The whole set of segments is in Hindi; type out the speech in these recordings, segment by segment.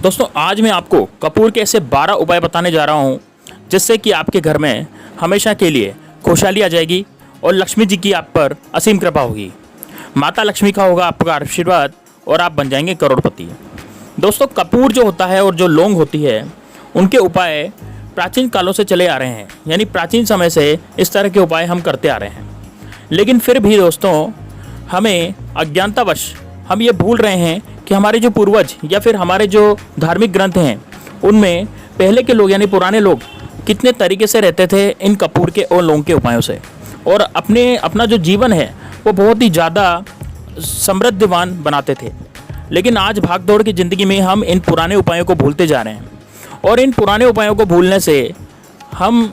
दोस्तों आज मैं आपको कपूर के ऐसे 12 उपाय बताने जा रहा हूँ जिससे कि आपके घर में हमेशा के लिए खुशहाली आ जाएगी और लक्ष्मी जी की आप पर असीम कृपा होगी। माता लक्ष्मी का होगा आपका आशीर्वाद और आप बन जाएंगे करोड़पति। दोस्तों कपूर जो होता है और जो लौंग होती है उनके उपाय प्राचीन कालों से चले आ रहे हैं, यानी प्राचीन समय से इस तरह के उपाय हम करते आ रहे हैं। लेकिन फिर भी दोस्तों हमें अज्ञानतावश हम ये भूल रहे हैं कि हमारे जो पूर्वज या फिर हमारे जो धार्मिक ग्रंथ हैं उनमें पहले के लोग यानी पुराने लोग कितने तरीके से रहते थे इन कपूर के और लौंग के उपायों से, और अपना जो जीवन है वो बहुत ही ज़्यादा समृद्धवान बनाते थे। लेकिन आज भागदौड़ की ज़िंदगी में हम इन पुराने उपायों को भूलते जा रहे हैं और इन पुराने उपायों को भूलने से हम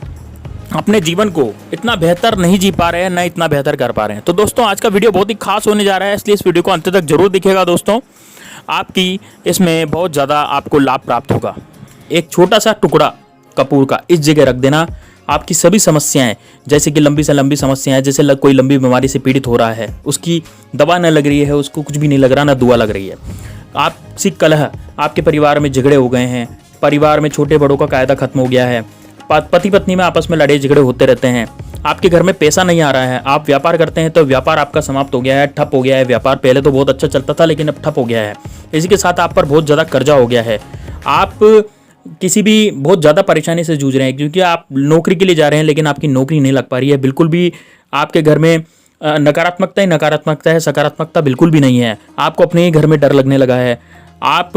अपने जीवन को इतना बेहतर नहीं जी पा रहे हैं, ना इतना बेहतर कर पा रहे हैं। तो दोस्तों आज का वीडियो बहुत ही खास होने जा रहा है, इसलिए इस वीडियो को अंत तक जरूर दिखेगा। दोस्तों आपकी इसमें बहुत ज़्यादा आपको लाभ प्राप्त होगा। एक छोटा सा टुकड़ा कपूर का इस जगह रख देना, आपकी सभी समस्याएं जैसे कि लंबी से लंबी समस्याएं, जैसे कोई लंबी बीमारी से पीड़ित हो रहा है, उसकी दवा न लग रही है, उसको कुछ भी नहीं लग रहा, ना दुआ लग रही है, आपसी कलह, आपके परिवार में झगड़े हो गए हैं, परिवार में छोटे बड़ों का कायदा खत्म हो गया है, पति पत्नी में आपस में लड़ाई झगड़े होते रहते हैं, आपके घर में पैसा नहीं आ रहा है, आप व्यापार करते हैं तो व्यापार आपका समाप्त हो गया है, ठप हो गया है व्यापार, पहले तो बहुत अच्छा चलता था लेकिन अब ठप हो गया है, इसी के साथ आप पर बहुत ज़्यादा कर्जा हो गया है, आप किसी भी बहुत ज़्यादा परेशानी से जूझ रहे हैं क्योंकि आप नौकरी के लिए जा रहे हैं लेकिन आपकी नौकरी नहीं लग पा रही है, बिल्कुल भी आपके घर में नकारात्मकता ही नकारात्मकता है, सकारात्मकता बिल्कुल भी नहीं है, आपको अपने ही घर में डर लगने लगा है, आप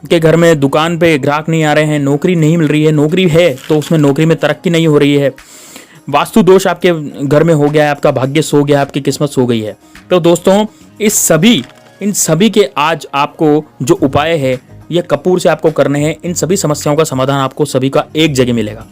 के घर में दुकान पे ग्राहक नहीं आ रहे हैं, नौकरी नहीं मिल रही है, नौकरी है तो उसमें नौकरी में तरक्की नहीं हो रही है, वास्तु दोष आपके घर में हो गया है, आपका भाग्य सो गया है, आपकी किस्मत सो गई है। तो दोस्तों इन सभी के आज आपको जो उपाय है ये कपूर से आपको करने हैं, इन सभी समस्याओं का समाधान आपको सभी का एक जगह मिलेगा।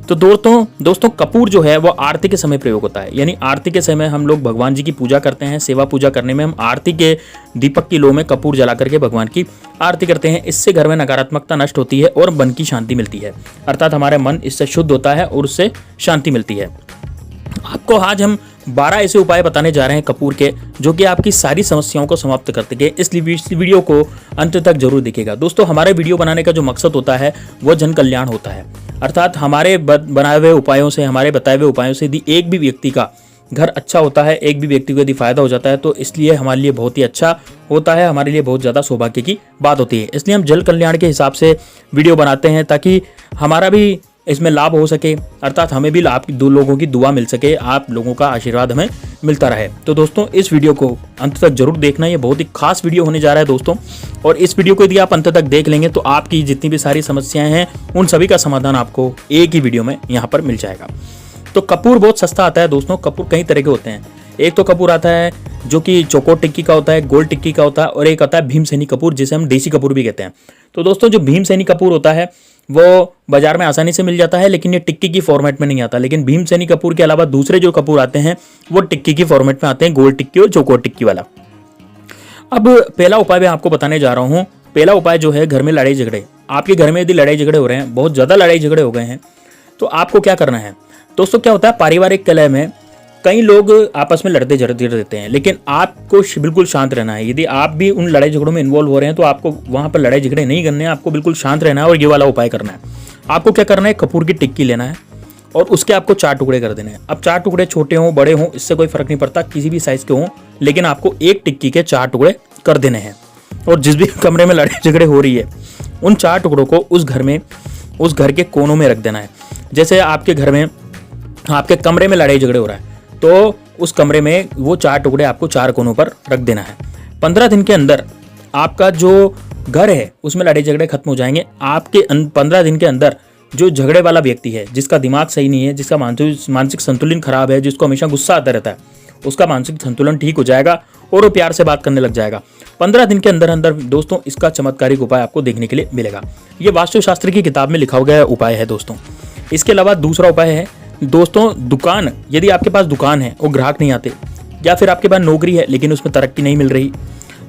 तो दोस्तों कपूर जो है वो आरती के समय प्रयोग होता है, यानी आरती के समय हम लोग भगवान जी की पूजा करते हैं, सेवा पूजा करने में हम आरती के दीपक की लो में कपूर जला करके भगवान की आरती करते हैं। इससे घर में नकारात्मकता नष्ट होती है और मन की शांति मिलती है, अर्थात हमारा मन इससे शुद्ध होता है और उससे शांति मिलती है। आपको आज हम 12 ऐसे उपाय बताने जा रहे हैं कपूर के जो कि आपकी सारी समस्याओं को समाप्त कर देंगे, इसलिए इस वीडियो को अंत तक जरूर देखिएगा। दोस्तों हमारे वीडियो बनाने का जो मकसद होता है वो जन कल्याण होता है, अर्थात हमारे बनाए हुए उपायों से, हमारे बताए हुए उपायों से यदि एक भी व्यक्ति का घर अच्छा होता है, एक भी व्यक्ति को यदि फायदा हो जाता है तो इसलिए हमारे लिए बहुत ही अच्छा होता है, हमारे लिए बहुत ज़्यादा सौभाग्य की बात होती है। इसलिए हम जन कल्याण के हिसाब से वीडियो बनाते हैं ताकि हमारा भी इसमें लाभ हो सके, अर्थात हमें भी लाभ दो लोगों की दुआ मिल सके, आप लोगों का आशीर्वाद हमें मिलता रहे। तो दोस्तों इस वीडियो को अंत तक जरूर देखना, ये बहुत ही खास वीडियो होने जा रहा है दोस्तों, और इस वीडियो को यदि आप अंत तक देख लेंगे तो आपकी जितनी भी सारी समस्याएं हैं उन सभी का समाधान आपको एक ही वीडियो में यहाँ पर मिल जाएगा। तो कपूर बहुत सस्ता आता है दोस्तों, कपूर कई तरह के होते हैं। एक तो कपूर आता है जो कि चौकोर टिक्की का होता है, गोल टिक्की का होता है, और एक आता है भीमसेनी कपूर जिसे हम देसी कपूर भी कहते हैं। तो दोस्तों जो भीमसेनी कपूर होता है वो बाजार में आसानी से मिल जाता है लेकिन ये टिक्की की फॉर्मेट में नहीं आता। लेकिन भीमसेनी कपूर के अलावा दूसरे जो कपूर आते हैं वो टिक्की की फॉर्मेट में आते हैं, गोल टिक्की और चौकोर टिक्की वाला। अब पहला उपाय मैं आपको बताने जा रहा हूँ। पहला उपाय जो है घर में लड़ाई झगड़े, आपके घर में यदि लड़ाई झगड़े हो रहे हैं, बहुत ज़्यादा लड़ाई झगड़े हो गए हैं, तो आपको क्या करना है दोस्तों। क्या होता है पारिवारिक कलह में कई लोग आपस में लड़ते झगड़ते रहते हैं, लेकिन आपको बिल्कुल शांत रहना है। यदि आप भी उन लड़ाई झगड़ों में इन्वॉल्व हो रहे हैं तो आपको वहां पर लड़ाई झगड़े नहीं करने हैं, आपको बिल्कुल शांत रहना है और ये वाला उपाय करना है। आपको क्या करना है, कपूर की टिक्की लेना है और उसके आपको 4 टुकड़े कर देने हैं। अब 4 टुकड़े छोटे हों बड़े हों इससे कोई फर्क नहीं पड़ता, किसी भी साइज के हों, लेकिन आपको एक टिक्की के 4 टुकड़े कर देने हैं। और जिस भी कमरे में लड़ाई झगड़े हो रही है उन 4 टुकड़ों को उस घर के कोनों में रख देना है। जैसे आपके घर में आपके कमरे में लड़ाई झगड़े हो रहा है तो उस कमरे में वो 4 टुकड़े आपको 4 कोनों पर रख देना है। 15 दिन के अंदर आपका जो घर है उसमें लड़ाई झगड़े खत्म हो जाएंगे। आपके 15 दिन के अंदर जो झगड़े वाला व्यक्ति है, जिसका दिमाग सही नहीं है, जिसका मानसिक संतुलन खराब है, जिसको हमेशा गुस्सा आता रहता है, उसका मानसिक संतुलन ठीक हो जाएगा और वो प्यार से बात करने लग जाएगा। 15 दिन के अंदर अंदर दोस्तों इसका चमत्कारिक उपाय आपको देखने के लिए मिलेगा। ये वास्तुशास्त्र की किताब में लिखा गया उपाय है दोस्तों। इसके अलावा दूसरा उपाय है दोस्तों दुकान, यदि आपके पास दुकान है और ग्राहक नहीं आते, या फिर आपके पास नौकरी है लेकिन उसमें तरक्की नहीं मिल रही,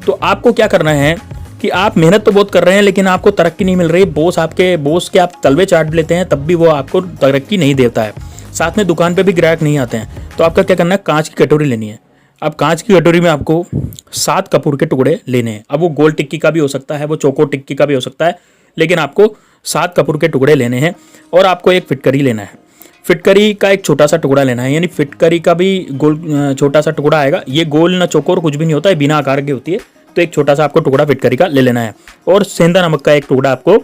तो आपको क्या करना है कि आप मेहनत तो बहुत कर रहे हैं लेकिन आपको तरक्की नहीं मिल रही, बॉस के आप तलवे चाट लेते हैं तब भी वो आपको तरक्की नहीं देता है, साथ में दुकान पे भी ग्राहक नहीं आते हैं, तो आपका क्या करना है, कांच की कटोरी लेनी है। अब कांच की कटोरी में आपको 7 कपूर के टुकड़े लेने हैं। अब वो गोल टिक्की का भी हो सकता है, वो चौकोर टिक्की का भी हो सकता है, लेकिन आपको 7 कपूर के टुकड़े लेने हैं और आपको एक फिटकरी लेना है। फिटकरी का एक छोटा सा टुकड़ा लेना है, यानी फिटकरी का भी गोल छोटा सा टुकड़ा आएगा। ये गोल ना चौकोर कुछ भी नहीं होता है, बिना आकार की होती है। तो एक छोटा सा आपको टुकड़ा फिटकरी का ले लेना है और सेंधा नमक का एक टुकड़ा आपको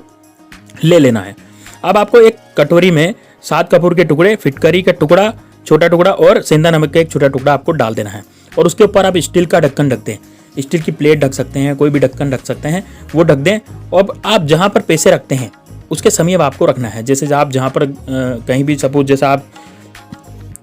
ले लेना है। अब आपको एक कटोरी में 7 कपूर के टुकड़े, फिटकरी का टुकड़ा, छोटा टुकड़ा और सेंधा नमक का एक छोटा टुकड़ा आपको डाल देना है और उसके ऊपर आप स्टील का ढक्कन ढक दें। स्टील की प्लेट ढक सकते हैं, कोई भी ढक्कन ढक सकते हैं, वो ढक दें। और आप जहाँ पर पैसे रखते हैं उसके समीप आपको रखना है। जैसे आप जहाँ पर कहीं भी, सपोज जैसा आप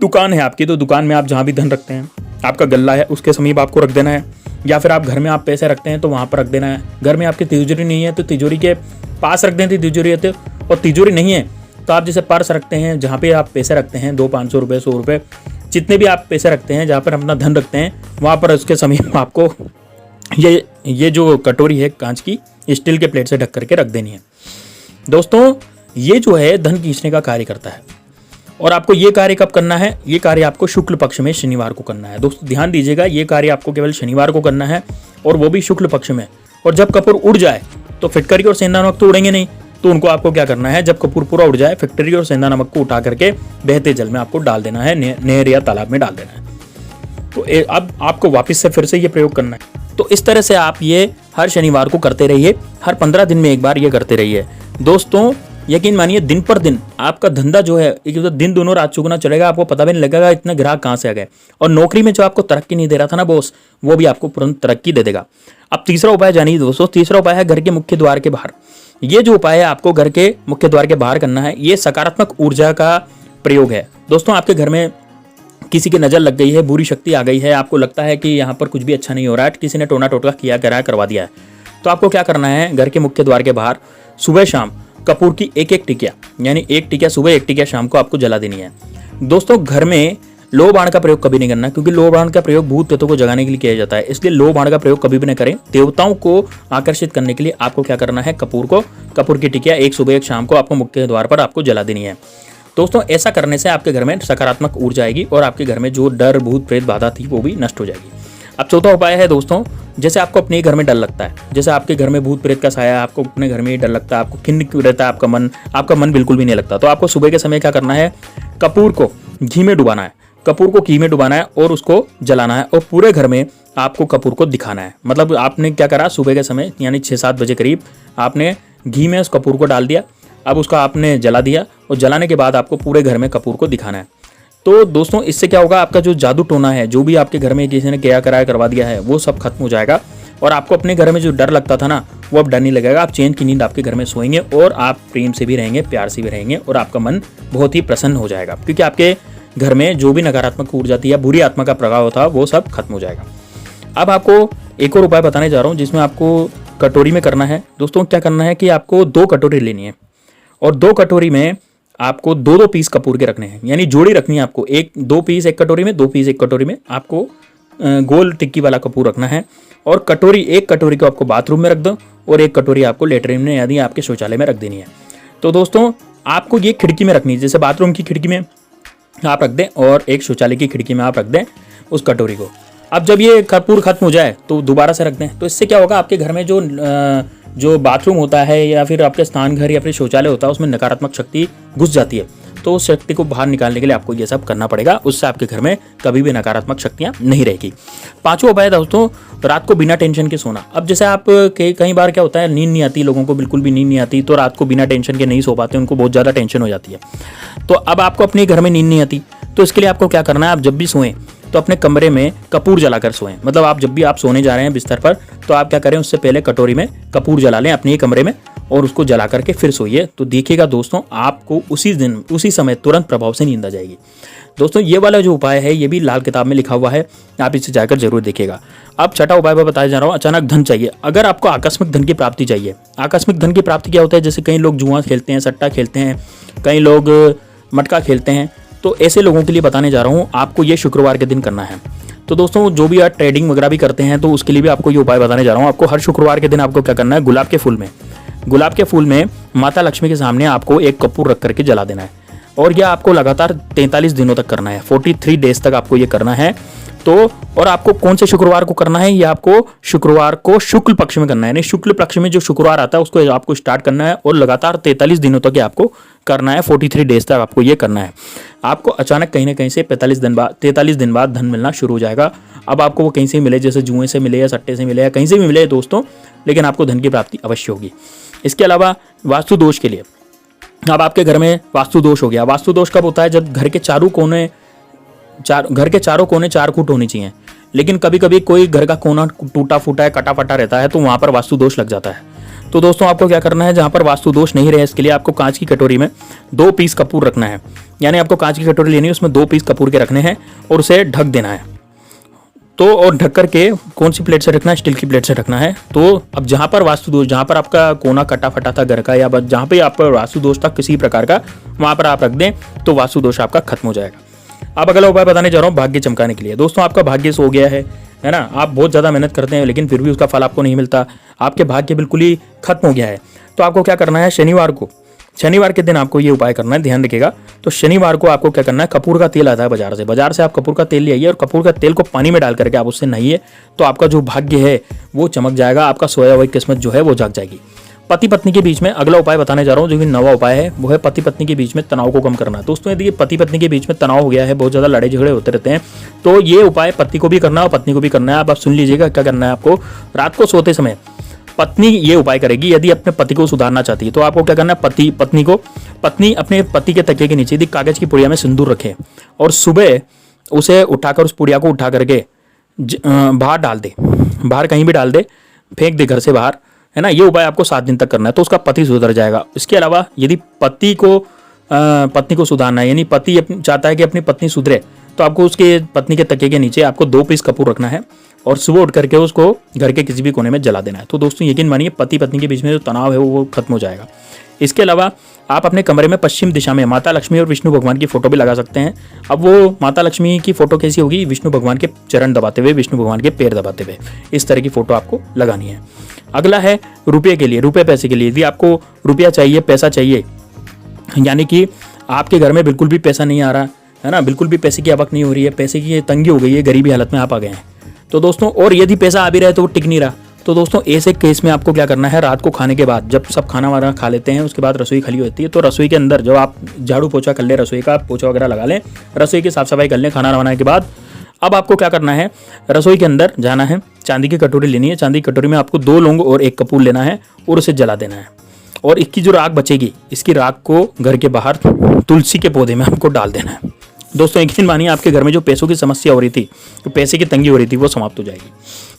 दुकान है आपकी, तो दुकान में आप जहाँ भी धन रखते हैं, आपका गल्ला है, उसके समीप आपको रख देना है। या फिर आप घर में आप पैसे रखते हैं तो वहाँ पर रख देना है। घर में आपकी तिजोरी नहीं है तो तिजोरी के पास रख दें, तिजोरी है और तिजोरी नहीं है तो आप जैसे पर्स रखते हैं, जहाँ पे आप पैसे रखते हैं, 200-500 रुपये, 100 रुपये, जितने भी आप पैसे रखते हैं, जहाँ पर अपना धन रखते हैं, वहाँ पर उसके समीप आपको ये जो कटोरी है कांच की, स्टील के प्लेट से ढक करके रख देनी है। दोस्तों ये जो है धन खींचने का कार्य करता है और आपको ये कार्य कब करना है? ये कार्य आपको शुक्ल पक्ष में शनिवार को करना है। दोस्तों ध्यान दीजिएगा, ये कार्य आपको केवल शनिवार को करना है और वो भी शुक्ल पक्ष में। और जब कपूर उड़ जाए तो फिटकरी और सेंधा नमक तो उड़ेंगे नहीं, तो उनको आपको क्या करना है, जब कपूर पूरा उड़ जाए, फिटकरी और सेंधा नमक को उठा करके बहते जल में आपको डाल देना है, नहर या तालाब में डाल देना है। तो अब आपको वापस से फिर से ये प्रयोग करना है। तो इस तरह से आप ये हर शनिवार को करते रहिए, हर 15 दिन में एक बार ये करते रहिए। दोस्तों यकीन मानिए, दिन पर दिन आपका धंधा जो है, एक तो दिन दोनों रात चुगना चलेगा, आपको पता भी नहीं लगेगा इतने ग्राहक कहाँ से आ गए। और नौकरी में जो आपको तरक्की नहीं दे रहा था ना बॉस, वो भी आपको तुरंत तरक्की दे देगा। अब तीसरा उपाय जानिए दोस्तों। तीसरा उपाय है घर के मुख्य द्वार के बाहर। ये जो उपाय है आपको घर के मुख्य द्वार के बाहर करना है। ये सकारात्मक ऊर्जा का प्रयोग है। दोस्तों आपके घर में किसी की नज़र लग गई है, बुरी शक्ति आ गई है, आपको लगता है कि यहाँ पर कुछ भी अच्छा नहीं हो रहा है, किसी ने टोना टोटका किया करा करवा दिया है, तो आपको क्या करना है, घर के मुख्य द्वार के बाहर सुबह शाम कपूर की एक टिकिया, यानी एक टिकिया सुबह, एक टिकिया शाम को आपको जला देनी है। दोस्तों घर में लोह बाण का प्रयोग कभी नहीं करना, क्योंकि लोह बाण का प्रयोग भूत प्रेतों को जगाने के लिए किया जाता है, इसलिए लोह बाण का प्रयोग कभी भी न करें। देवताओं को आकर्षित करने के लिए आपको क्या करना है, कपूर की टिकिया एक सुबह एक शाम को आपको मुख्य द्वार पर आपको जला देनी है। दोस्तों ऐसा करने से आपके घर में सकारात्मक ऊर्जा आएगी और आपके घर में जो डर भूत प्रेत बाधा थी वो भी नष्ट हो जाएगी। अब चौथा उपाय है दोस्तों, जैसे आपको अपने घर में डर लगता है, जैसे आपके घर में भूत प्रेत का साया है, आपको अपने घर में ही डर लगता है, आपको खिन्न रहता है, आपका मन बिल्कुल भी नहीं लगता, तो आपको सुबह के समय क्या करना है, कपूर को घी में डुबाना है, कपूर को घी में डुबाना है और उसको जलाना है और पूरे घर में आपको कपूर को दिखाना है। मतलब आपने क्या करा, सुबह के समय यानी 6-7 बजे करीब आपने घी में उस कपूर को डाल दिया, अब उसका आपने जला दिया और जलाने के बाद आपको पूरे घर में कपूर को दिखाना है। तो दोस्तों इससे क्या होगा, आपका जो जादू टोना है, जो भी आपके घर में किसी ने किया कराया करवा दिया है, वो सब खत्म हो जाएगा और आपको अपने घर में जो डर लगता था ना, वो अब डर नहीं लगेगा। आप चैन की नींद आपके घर में सोएंगे और आप प्रेम से भी रहेंगे, प्यार से भी रहेंगे और आपका मन बहुत ही प्रसन्न हो जाएगा, क्योंकि आपके घर में जो भी नकारात्मक ऊर्जा थी या बुरी आत्मा का प्रभाव था वो सब खत्म हो जाएगा। अब आपको एक और उपाय बताने जा रहा हूँ, जिसमें आपको कटोरी में करना है। दोस्तों क्या करना है कि आपको 2 कटोरी लेनी है और 2 कटोरी में आपको 2-2 पीस कपूर के रखने हैं, यानी जोड़ी रखनी है आपको। 2 पीस एक कटोरी में, 2 पीस एक कटोरी में आपको गोल टिक्की वाला कपूर रखना है। और एक कटोरी को आपको बाथरूम में रख दो और एक कटोरी आपको लेटरिन में यानी आपके शौचालय में रख देनी है। तो दोस्तों आपको ये खिड़की में रखनी है, जैसे बाथरूम की खिड़की में आप रख दें और एक शौचालय की खिड़की में आप रख दें उस कटोरी को। अब जब ये कपूर खत्म हो जाए तो दोबारा से रख दें। तो इससे क्या होगा, आपके घर में जो बाथरूम होता है या फिर आपके स्नान घर या फिर शौचालय होता है, उसमें नकारात्मक शक्ति घुस जाती है, तो उस शक्ति को बाहर निकालने के लिए आपको ये सब करना पड़ेगा। उससे आपके घर में कभी भी नकारात्मक शक्तियाँ नहीं रहेगी। 5वां उपाय दोस्तों, रात को बिना टेंशन के सोना। अब जैसे आप कई बार क्या होता है, नींद नहीं आती, लोगों को बिल्कुल भी नींद नहीं आती, तो रात को बिना टेंशन के नहीं सो पाते, उनको बहुत ज़्यादा टेंशन हो जाती है। तो अब आपको अपने घर में नींद नहीं आती, तो इसके लिए आपको क्या करना है, आप जब भी सोएं तो अपने कमरे में कपूर जलाकर सोएं। मतलब आप जब भी आप सोने जा रहे हैं बिस्तर पर, तो आप क्या करें, उससे पहले कटोरी में कपूर जला लें अपने ही कमरे में और उसको जला करके फिर सोइए। तो देखिएगा दोस्तों, आपको उसी समय तुरंत प्रभाव से नींद आ जाएगी। दोस्तों ये वाला जो उपाय है ये भी लाल किताब में लिखा हुआ है, आप इसे जाकर जरूर देखिएगा। अब 6वां उपाय मैं बताया जा रहा हूँ, अचानक धन चाहिए। अगर आपको आकस्मिक धन की प्राप्ति चाहिए, आकस्मिक धन की प्राप्ति क्या होता है, जैसे कई लोग जुआ खेलते हैं, सट्टा खेलते हैं, कई लोग मटका खेलते हैं, तो ऐसे लोगों के लिए बताने जा रहा हूँ, आपको ये शुक्रवार के दिन करना है। तो दोस्तों जो भी आप ट्रेडिंग वगैरह भी करते हैं, तो उसके लिए भी आपको ये उपाय बताने जा रहा हूँ। आपको हर शुक्रवार के दिन आपको क्या करना है, गुलाब के फूल में माता लक्ष्मी के सामने आपको एक कपूर रख करके जला देना है और यह आपको लगातार 43 दिनों तक करना है, 43 डेज तक आपको ये करना है। तो और आपको कौन से शुक्रवार को करना है, ये आपको शुक्रवार को शुक्ल पक्ष में करना है, यानी शुक्ल पक्ष में जो शुक्रवार आता है उसको आपको स्टार्ट करना है और लगातार 43 दिनों तक ये आपको करना है, 43 डेज तक आपको ये करना है। आपको अचानक कहीं ना कहीं से 43 दिन बाद धन मिलना शुरू हो जाएगा। अब आपको वो कहीं से मिले, जैसे जुए से मिले या सट्टे से मिले या कहीं से भी मिले दोस्तों, लेकिन आपको धन की प्राप्ति अवश्य होगी। इसके अलावा वास्तु दोष के लिए, अब आपके घर में वास्तु दोष हो गया। वास्तु दोष कब होता है? जब घर के चारों कोने 4 फुट होनी चाहिए, लेकिन कभी कभी कोई घर का कोना टूटा फूटा है, कटा फटा रहता है, तो वहां पर वास्तु दोष लग जाता है। तो दोस्तों आपको क्या करना है, जहां पर वास्तु दोष नहीं रहे इसके लिए आपको कांच की कटोरी में 2 पीस कपूर रखना है। यानी आपको कांच की कटोरी लेनी है, उसमें 2 पीस कपूर के रखने हैं और उसे ढक देना है। तो और ढक करके कौन सी प्लेट से रखना है? स्टील की प्लेट से रखना है। तो अब जहां पर वास्तु दोष, जहां पर आपका कोना कटा फटा था घर का, या जहां पे आप वास्तु दोष था किसी प्रकार का, वहां पर आप रख दें तो वास्तु दोष आपका खत्म हो जाएगा। अब अगला उपाय बताने जा रहा हूँ भाग्य चमकाने के लिए। दोस्तों आपका भाग्य सो गया है ना, आप बहुत ज़्यादा मेहनत करते हैं लेकिन फिर भी उसका फल आपको नहीं मिलता, आपके भाग्य बिल्कुल ही खत्म हो गया है। तो आपको क्या करना है, शनिवार के दिन आपको ये उपाय करना है, ध्यान रखिएगा। तो शनिवार को आपको क्या करना है, कपूर का तेल आता है बाजार से आप कपूर का तेल ले आइए और कपूर का तेल को पानी में डाल करके आप उससे नहाइए, तो आपका जो भाग्य है वो चमक जाएगा, आपका सोया हुआ किस्मत जो है वो जाग जाएगी। पति पत्नी के बीच में अगला उपाय बताने जा रहा हूँ, जो कि नवा उपाय है, वो है पति पत्नी के बीच में तनाव को कम करना। दोस्तों यदि पति पत्नी के बीच में तनाव हो गया है, बहुत ज़्यादा लड़ाई झगड़े होते रहते हैं, तो ये उपाय पति को भी करना है और पत्नी को भी करना है। आप सुन लीजिएगा क्या करना है आपको। रात को सोते समय पत्नी ये उपाय करेगी, यदि अपने पति को सुधारना चाहती है तो आपको क्या करना है, पत्नी अपने पति के तकिए के नीचे यदि कागज की पुड़िया में सिंदूर रखे और सुबह उसे उठाकर, उस पुड़िया को उठा करके बाहर डाल दे, बाहर कहीं भी डाल दे, फेंक दे घर से बाहर, है ना। ये उपाय आपको 7 दिन तक करना है, तो उसका पति सुधर जाएगा। इसके अलावा यदि पत्नी को सुधारना है, यानी पति चाहता है कि अपनी पत्नी सुधरे, तो आपको उसके पत्नी के तकिए के नीचे आपको 2 पीस कपूर रखना है और सुबह उठ करके उसको घर के किसी भी कोने में जला देना है। तो दोस्तों यकीन मानिए पति पत्नी के बीच में जो तनाव है वो खत्म हो जाएगा। इसके अलावा आप अपने कमरे में पश्चिम दिशा में माता लक्ष्मी और विष्णु भगवान की फोटो भी लगा सकते हैं। अब वो माता लक्ष्मी की फोटो कैसी होगी, विष्णु भगवान के चरण दबाते हुए, विष्णु भगवान के पैर दबाते हुए, इस तरह की फोटो आपको लगानी है। अगला है रुपये के लिए, रुपये पैसे के लिए। यदि आपको रुपया चाहिए, पैसा चाहिए, यानी कि आपके घर में बिल्कुल भी पैसा नहीं आ रहा है ना, बिल्कुल भी पैसे की आवक नहीं हो रही है, पैसे की तंगी हो गई है, गरीबी हालत में आप आ गए हैं, तो दोस्तों, और यदि पैसा आ भी रहा है तो वो टिक नहीं रहा, तो दोस्तों ऐसे केस में आपको क्या करना है, रात को खाने के बाद, जब सब खाना वाना खा लेते हैं, उसके बाद रसोई खाली होती है, तो रसोई के अंदर जब आप झाड़ू पोछा कर ले, रसोई का पोछा वगैरह लगा लें, रसोई की साफ सफाई कर लें खाना बनाने के बाद, अब आपको क्या करना है, रसोई के अंदर जाना है, चांदी की कटोरी लेनी है, चांदी की कटोरी में आपको 2 लौंग और 1 कपूर लेना है और उसे जला देना है, और इसकी जो राख बचेगी, इसकी राख को घर के बाहर तुलसी के पौधे में आपको डाल देना है। दोस्तों यकीन मानिए आपके घर में जो पैसों की समस्या हो रही थी, जो पैसे की तंगी हो रही थी, वो समाप्त हो जाएगी।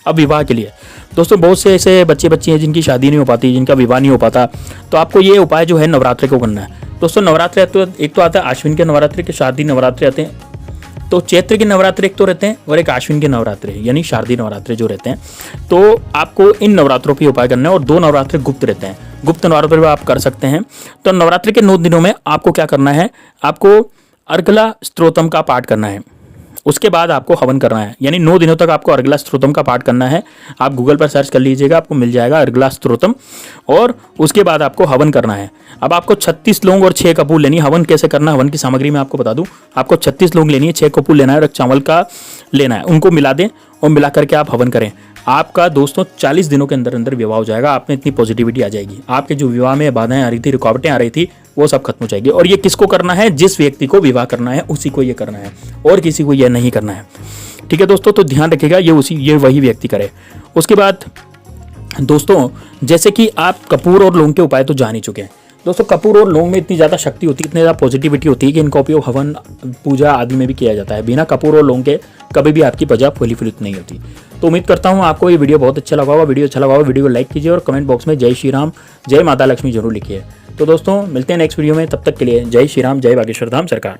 अब विवाह के लिए दोस्तों बहुत से ऐसे बच्चे हैं जिनकी शादी नहीं हो पाती, जिनका विवाह नहीं हो पाता, तो आपको ये उपाय जो है नवरात्रि को करना है। दोस्तों नवरात्रि तो एक तो आता है अश्विन के नवरात्रि के, शारदीय नवरात्रि आते हैं, तो चैत्र के नवरात्रि एक तो रहते हैं और एक अश्विन के नवरात्रि यानी शारदीय नवरात्रि जो रहते हैं, तो आपको इन नवरात्रों पर उपाय करना है। और 2 नवरात्रि गुप्त रहते हैं, गुप्त नवरात्रि आप कर सकते हैं। तो नवरात्रि के 9 दिनों में आपको क्या करना है, आपको अर्गला स्तोत्रम का पाठ करना है, उसके बाद आपको हवन करना है, यानी 9 दिनों तक आपको अर्गला स्तोत्रम का पाठ करना है। आप गूगल पर सर्च कर लीजिएगा, आपको मिल जाएगा अर्गला स्तोत्रम, और उसके बाद आपको हवन करना है। अब आपको 36 लौंग और 6 कपूर लेनी है। हवन कैसे करना है, हवन की सामग्री मैं आपको बता दूं, आपको 36 लौंग लेनी है, 6 कपूर लेना है और चावल का लेना है, उनको मिला दें और मिला करके आप हवन करें। आपका दोस्तों 40 दिनों के अंदर अंदर विवाह हो जाएगा, आप में इतनी पॉजिटिविटी आ जाएगी, आपके जो विवाह में बाधाएं आ रही थी, रुकावटें आ रही थी, वो सब खत्म हो जाएगी। और ये किसको करना है, जिस व्यक्ति को विवाह करना है उसी को ये करना है, और किसी को ये नहीं करना है, ठीक है दोस्तों। तो ध्यान रखिएगा, ये वही व्यक्ति करे। उसके बाद दोस्तों जैसे कि आप कपूर और लौंग के उपाय तो जान ही चुके हैं दोस्तों, कपूर और लौंग में इतनी ज़्यादा शक्ति होती है, इतनी ज़्यादा पॉजिटिविटी होती है कि इनका उपयोग हवन पूजा आदि में भी किया जाता है। बिना कपूर और लौंग के कभी भी आपकी पूजा फलीफलित नहीं होती। तो उम्मीद करता हूँ आपको ये वीडियो बहुत अच्छा लगा होगा। वीडियो अच्छा लगा होगा वीडियो को लाइक कीजिए और कमेंट बॉक्स में जय श्री राम, जय माता लक्ष्मी जरूर लिखिए। तो दोस्तों मिलते हैं नेक्स्ट वीडियो में, तब तक के लिए जय श्री राम, जय बागेश्वर धाम सरकार।